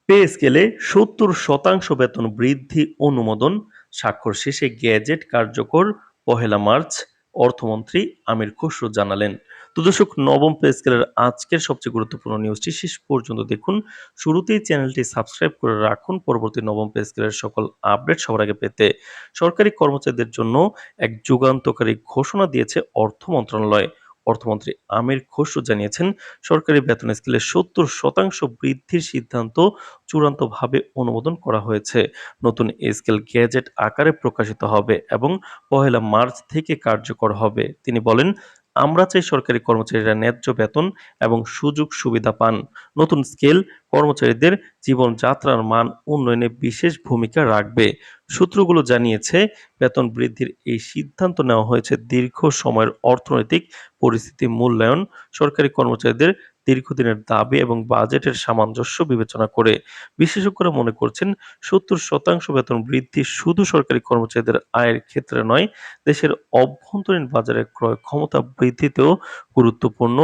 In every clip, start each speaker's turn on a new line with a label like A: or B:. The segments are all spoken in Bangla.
A: পে স্কেলে ৭০% বেতন বৃদ্ধি অনুমোদন স্বাক্ষর শেষে গেজেট কার্যকর ১লা মার্চ, অর্থমন্ত্রী আমির খসরু জানালেন। তো দর্শক, নবম পে স্কেলের আজকের সবচেয়ে গুরুত্বপূর্ণ নিউজটি শেষ পর্যন্ত দেখুন। শুরুতেই চ্যানেলটি সাবস্ক্রাইব করে রাখুন পরবর্তী নবম পে স্কেলের সকল আপডেট সবার আগে পেতে। সরকারি কর্মচারীদের জন্য এক যুগান্তকারী ঘোষণা দিয়েছে অর্থ মন্ত্রণালয়। অর্থমন্ত্রী আমির খসরু জানিয়েছেন, সরকারি বেতন স্কেলে ৭০% বৃদ্ধির সিদ্ধান্ত চূড়ান্তভাবে অনুমোদন করা হয়েছে। নতুন এই স্কেল গেজেট আকারে প্রকাশিত হবে এবং ১লা মার্চ থেকে কার্যকর হবে। তিনি বলেন, আমরা চাই সরকারি কর্মচারীরা ন্যায্য বেতন এবং সুযোগ সুবিধা পান। নতুন স্কেল কর্মচারীদের জীবনযাত্রার মান উন্নয়নে বিশেষ ভূমিকা রাখবে। সূত্রগুলো জানিয়েছে, বেতন বৃদ্ধির এই সিদ্ধান্ত নেওয়া হয়েছে দীর্ঘ সময়ের অর্থনৈতিক পরিস্থিতি মূল্যায়ন, সরকারি কর্মচারীদের দীর্ঘদিনের দাবি এবং বাজেটের সামঞ্জস্য বিবেচনা করে। বিশেষজ্ঞরা মনে করছেন, ৭০% বেতন বৃদ্ধি শুধু সরকারি কর্মচারীদের আয়ের ক্ষেত্রে নয়, দেশের অভ্যন্তরীণ বাজারে ক্রয় ক্ষমতা বৃদ্ধিতেও গুরুত্বপূর্ণ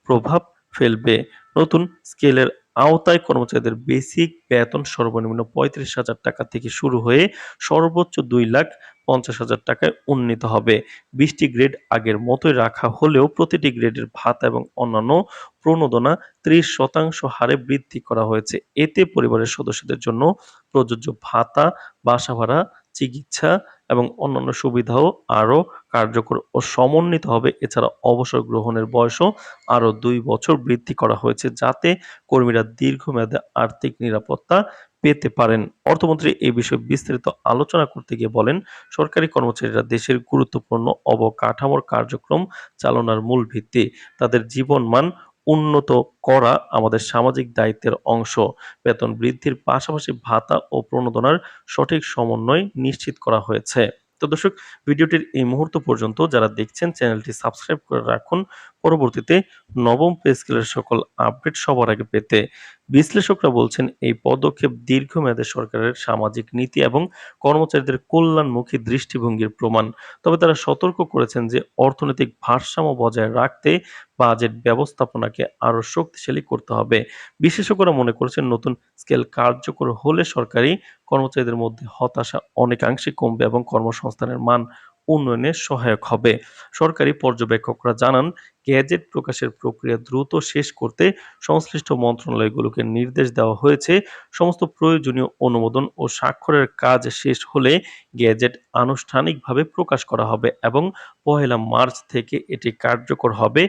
A: প্রভাব ফেলবে। নতুন স্কেলের আওতায় কর্মচারীদের বেসিক বেতন সর্বনিম্ন ৩৫,০০০ টাকা থেকে শুরু হয়ে সর্বোচ্চ ২,৫০,০০০ টাকায় উন্নীত হবে। ২০টি গ্রেড আগের মতোই রাখা হলেও প্রতিটি গ্রেডের ভাতা এবং অন্যান্য প্রণোদনা ৩০% হারে বৃদ্ধি করা হয়েছে। এতে পরিবারের সদস্যদের জন্য প্রযোজ্য ভাতা, বাসা ভাড়া, চিকিৎসা এবং অন্যান্য সুবিধাও আরও কার্যকর ও সমন্বিত হবে। এছাড়া অবসর গ্রহণের বয়সও আরও ২ বছর বৃদ্ধি করা হয়েছে, যাতে কর্মীরা দীর্ঘমেয়াদে আর্থিক নিরাপত্তা পেতে পারেন। অর্থমন্ত্রী এই বিষয়ে বিস্তারিত আলোচনা করতে গিয়ে বলেন, সরকারি কর্মচারীরা দেশের গুরুত্বপূর্ণ অবকাঠামোর কার্যক্রম চালনার মূল ভিত্তি। তাদের জীবনমান উন্নত করা আমাদের সামাজিক দায়িত্বের অংশ। বেতন বৃদ্ধির পাশাপাশি ভাতা ও প্রণোদনার সঠিক সমন্বয় নিশ্চিত করা হয়েছে। তো দর্শক, ভিডিওটির এই মুহূর্ত পর্যন্ত যারা দেখছেন, চ্যানেলটি সাবস্ক্রাইব করে রাখুন পরবর্তীতে নবম পে স্কেলের সকল আপডেট সবার আগে পেতে। বিশ্লেষকরা বলছেন, এই পদক্ষেপ দীর্ঘমেয়াদে সরকারের সামাজিক নীতি এবং কর্মচারীদের কল্যাণমুখী দৃষ্টিভঙ্গির প্রমাণ। তবে তারা সতর্ক করেছেন যে অর্থনৈতিক ভারসাম্য বজায় রাখতে বাজেট ব্যবস্থাপনাকে আরও শক্তিশালী করতে হবে। বিশেষজ্ঞরা মনে করছেন, নতুন স্কেল কার্যকর হলে সরকারি কর্মচারীদের মধ্যে হতাশা অনেকাংশে কমবে এবং কর্মসংস্থানের মান উন্নয়নে সহায়ক হবে। সরকারি পর্যবেক্ষকরা জানান, গেজেট প্রকাশের প্রক্রিয়া দ্রুত শেষ করতে সংশ্লিষ্ট মন্ত্রণালয়গুলোকে নির্দেশ দেওয়া হয়েছে। সমস্ত প্রয়োজনীয় অনুমোদন ও স্বাক্ষরের কাজ শেষ হলে গেজেট আনুষ্ঠানিকভাবে প্রকাশ করা হবে এবং ১লা মার্চ থেকে এটি কার্যকর হবে।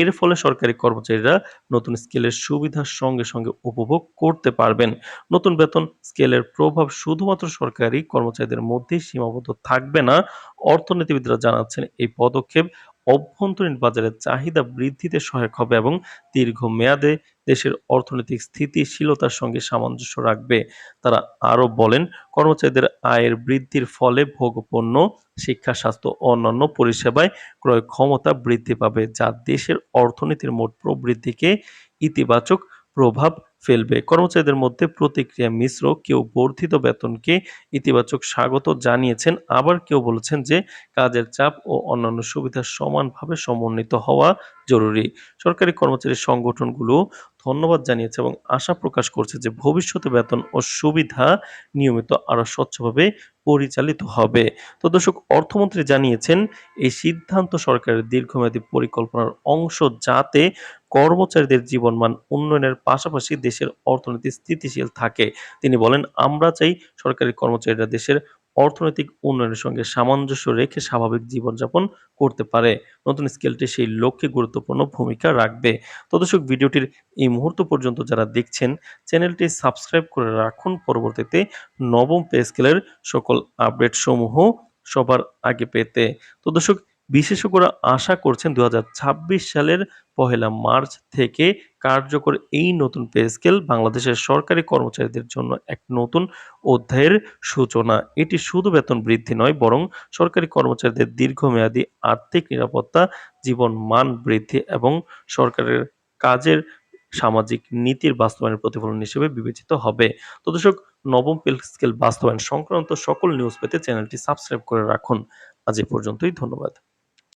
A: এর ফলে সরকারি কর্মচারীরা নতুন স্কেলের সুবিধার সঙ্গে সঙ্গে উপভোগ করতে পারবেন। নতুন বেতন স্কেলের প্রভাব শুধুমাত্র সরকারি কর্মচারীদের মধ্যেই সীমাবদ্ধ থাকবে না। অর্থনীতিবিদরা জানাচ্ছেন, এই পদক্ষেপ অভ্যন্তরীণ বাজারের চাহিদা বৃদ্ধিতে সহায়ক হবে এবং দীর্ঘমেয়াদে দেশের অর্থনৈতিক স্থিতিশীলতার সঙ্গে সামঞ্জস্য রাখবে। তারা আরও বলেন, কর্মচারীদের আয়ের বৃদ্ধির ফলে ভোগ্যপণ্য, শিক্ষা, স্বাস্থ্য ও অন্যান্য পরিষেবায় ক্রয় ক্ষমতা বৃদ্ধি পাবে, যা দেশের অর্থনীতির মোট প্রবৃদ্ধিকে ইতিবাচক প্রভাব ফেলবে। কর্মচারীদের মধ্যে প্রতিক্রিয়া মিশ্র। কেউ বর্ধিত বেতনকে ইতিবাচক স্বাগত জানিয়েছেন, আবার কেউ বলেছেন যে কাজের চাপ ও অন্যান্য সুবিধা সমানভাবে সমন্বিত হওয়া জরুরি। সরকারি কর্মচারী সংগঠনগুলো ধন্যবাদ জানিয়েছে এবং আশা প্রকাশ করছে যে ভবিষ্যতে বেতন ও সুবিধা নিয়মিত আরও স্বচ্ছভাবে পরিচালিত হবে। তো দর্শক, অর্থমন্ত্রী জানিয়েছেন, এই সিদ্ধান্ত সরকারের দীর্ঘমেয়াদী পরিকল্পনার অংশ, যাতে কর্মচারীদের জীবনমান উন্নয়নের পাশাপাশি দেশের অর্থনীতি স্থিতিশীল থাকে। তিনি বলেন, আমরা চাই সরকারি কর্মচারীরা দেশের অর্থনৈতিক উন্নয়নের সঙ্গে সামঞ্জস্য রেখে স্বাভাবিক জীবনযাপন করতে পারে। নতুন স্কেলটি সেই লক্ষ্যে গুরুত্বপূর্ণ ভূমিকা রাখবে। তো দর্শক, ভিডিওটির এই মুহূর্ত পর্যন্ত যারা দেখছেন, চ্যানেলটি সাবস্ক্রাইব করে রাখুন পরবর্তীতে নবম পে স্কেলের সকল আপডেট সমূহ সবার আগে পেতে। তো দর্শক, বিশেষজ্ঞরা আশা করছেন ২০২৬ সালের ১লা মার্চ থেকে কার্যকর এই নতুন পে স্কেল বাংলাদেশের সরকারি কর্মচারীদের জন্য এক নতুন অধ্যায়ের সূচনা। এটি শুধু বেতন বৃদ্ধি নয়, বরং সরকারি কর্মচারীদের দীর্ঘমেয়াদী আর্থিক নিরাপত্তা, জীবন মান বৃদ্ধি এবং সরকারের কাজের সামাজিক নীতির বাস্তবায়নের প্রতিফলন হিসেবে বিবেচিত হবে। তো দর্শক, নবম পে স্কেল বাস্তবায়ন সংক্রান্ত সকল নিউজ পেতে চ্যানেলটি সাবস্ক্রাইব করে রাখুন। আজ এ পর্যন্তই। ধন্যবাদ।